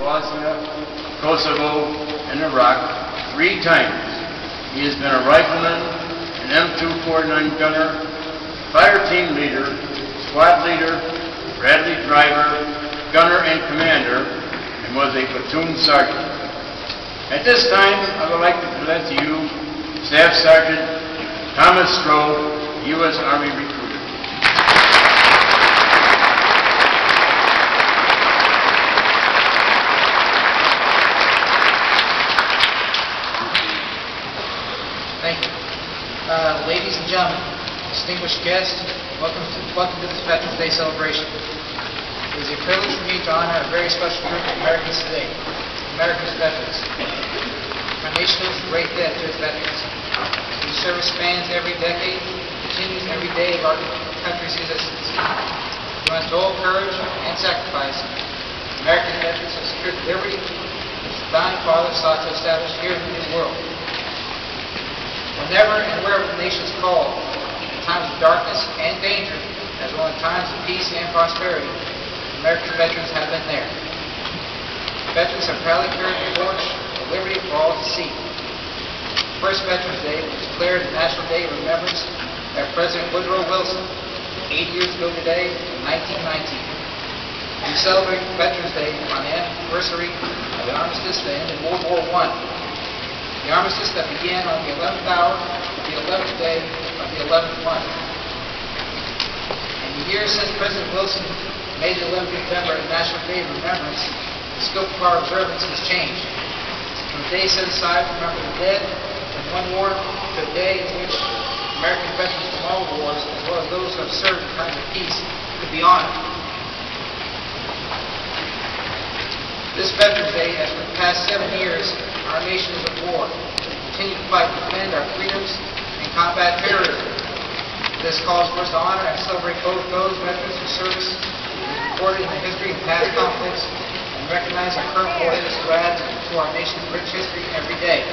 Bosnia, Kosovo, and Iraq 3 times. He has been a rifleman, an M249 gunner, fire team leader, squad leader, Bradley driver, gunner and commander, and was a platoon sergeant. At this time, I would like to present to you Staff Sergeant Thomas Stroh, U.S. Army recruiter. Thank you. Ladies and gentlemen, distinguished guests, welcome to this Veterans Day celebration. It is a privilege for me to honor a very special group of Americans today, America's veterans. Our nation owes a great debt to its veterans. Whose service spans every decade, continues every day of our country's existence. Through untold courage and sacrifice, American veterans have secured the liberty which the Founding Fathers sought to establish here in the New World. Whenever and wherever the nation is called, in times of darkness and danger, as well as in times of peace and prosperity, American veterans have been there. Veterans have proudly carried the torch of liberty for all to see. The first Veterans Day was declared the National Day of Remembrance by President Woodrow Wilson 80 years ago today in 1919. We celebrate Veterans Day on the anniversary of the armistice that ended World War I. The armistice that began on the 11th hour of the 11th day of the 11th month. In the years since President Wilson made the 11th of November a National Day of Remembrance, the scope of our observance has changed. From a day set aside to remember the dead in one war to a day in which American veterans from all wars, as well as those who have served in times of peace, could be honored. This Veterans Day, as for the past 7 years, our nation is at war. We continue to fight to defend our freedoms and combat terrorism. This calls for us to honor and celebrate both those veterans whose service is recorded in the history of past conflicts and recognize our current warriors who add to our nation's rich history every day.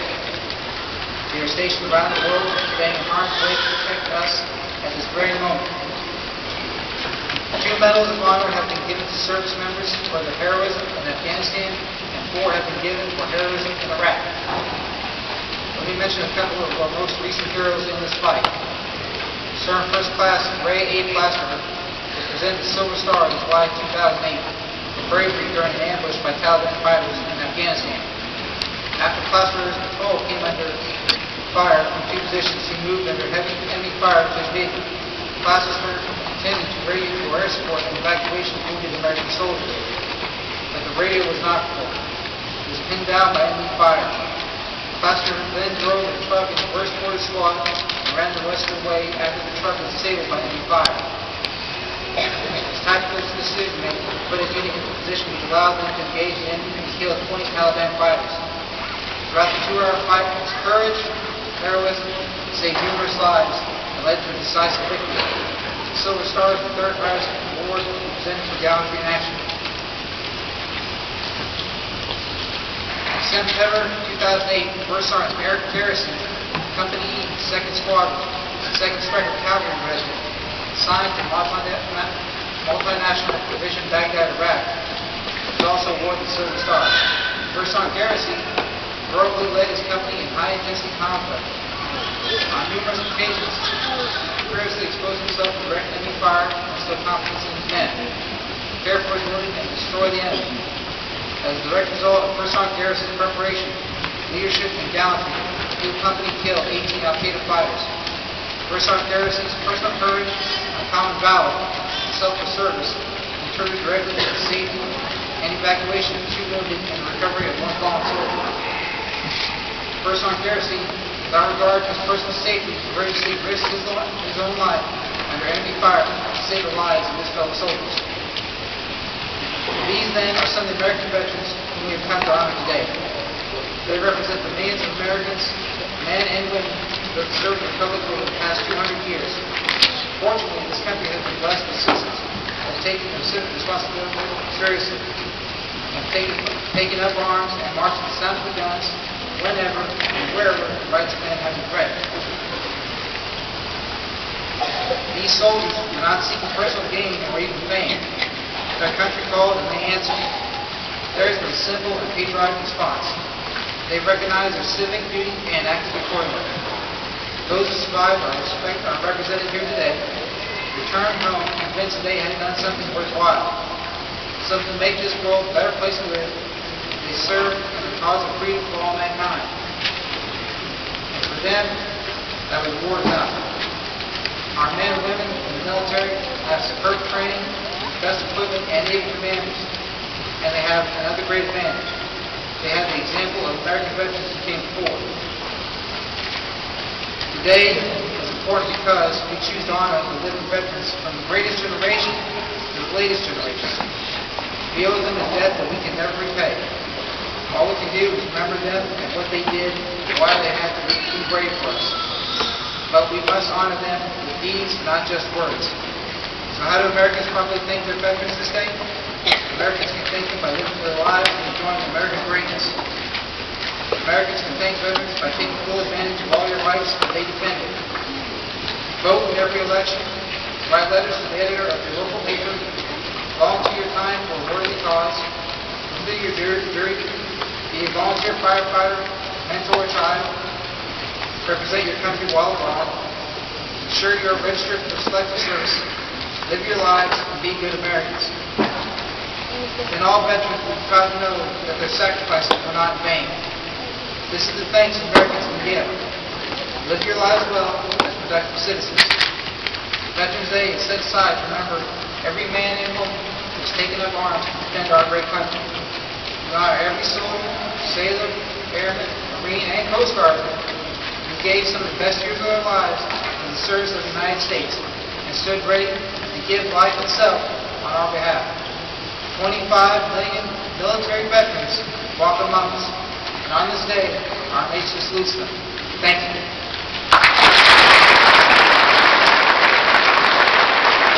They are stationed around the world, staying in harm's way to protect us at this very moment. 2 medals of honor have been given to service members for their heroism in Afghanistan, and 4 have been given for heroism in Iraq. Let me mention a couple of our most recent heroes in this fight. Sergeant First Class Ray A. Plaster was presented the Silver Star in July 2008 for bravery during an ambush by Taliban fighters in Afghanistan. After Plaster's patrol came under fire from 2 positions, he moved under heavy enemy fire to his vehicle. Plaster intended to radio for air support and evacuation of wounded American soldiers, but the radio was not reported. He was pinned down by enemy fire. Plaster then drove the truck and burst toward his squad and ran the rest of the way after the truck was disabled by enemy fire. His tactical decision-making put his unit in a position which allowed them to engage the enemy and kill 20 Taliban fighters. Throughout the 2-hour fight, his courage, heroism saved numerous lives and led to a decisive victory. The Silver Star is the 3rd highest award presented for gallantry in action. In September 2008, First Sergeant Eric Garrison, Company E, 2nd Squadron, 2nd Striker Cavalry Regiment, assigned to Multinational Division Baghdad, Iraq, was also awarded the Silver Star. First Sergeant Garrison heroically led his company in high-intensity conflict. On numerous occasions, he fearlessly exposed himself to direct enemy fire and instilled confidence in his men. Prepare for his wounded and destroy the enemy. As a direct result of First Sergeant Garrison's preparation, leadership, and gallantry, his company killed 18 Al-Qaeda fighters. First Sergeant Garrison's personal courage, uncommon valor, and selfless service contributed directly to the safety and evacuation of 2 wounded and the recovery of 1 fallen soldier. First Sergeant Garrison, without regard to his personal safety, courageously risked his own life under enemy fire to save the lives of his fellow soldiers. These then are some of the American veterans whom we have come to honor today. They represent the millions of Americans, men and women, who have served the Republic over the past 200 years. Fortunately, this country has been blessed with citizens who have taken their civic responsibility seriously, and taken up arms and marched to the sound of the guns whenever and wherever the rights of men have been threatened. These soldiers do not seek personal gain or even fame. Their country called and they answered. theirs was a simple and patriotic response. They recognized their civic duty and acted accordingly. Those who survived are represented here today, returned home convinced that they had done something worthwhile, something to make this world a better place to live. They served in the cause of freedom for all mankind. And for them, that was war enough. Our men and women in the military have superb training, best equipment, and Navy commanders. And they have another great advantage. They have the example of American veterans who came forward. Today is important because we choose to honor the living veterans from the greatest generation to the latest generation. We owe them a debt that we can never repay. All we can do is remember them and what they did and why they had to be brave for us. But we must honor them with deeds, not just words. So how do Americans properly thank their veterans this day? Americans can thank them by living their lives and enjoying American greatness. Americans can thank veterans by taking full advantage of all your rights that they defended. Vote in every election. Write letters to the editor of your local paper. Volunteer your time for a worthy cause. Fulfill your jury duty. Be a volunteer firefighter. Mentor a child. Represent your country while abroad. Ensure you are registered for selective service. Live your lives and be good Americans. And all veterans will be proud to know that their sacrifices were not in vain. This is the thanks Americans can give. Live your lives well as productive citizens. Veterans Day is set aside to remember every man and woman who has taken up arms to defend our great country. We honor every soldier, sailor, airman, marine, and Coast Guard who gave some of the best years of their lives in the service of the United States and stood ready to give life itself on our behalf. 25 million military veterans walk among us, and on this day, our nation salutes them. Thank you.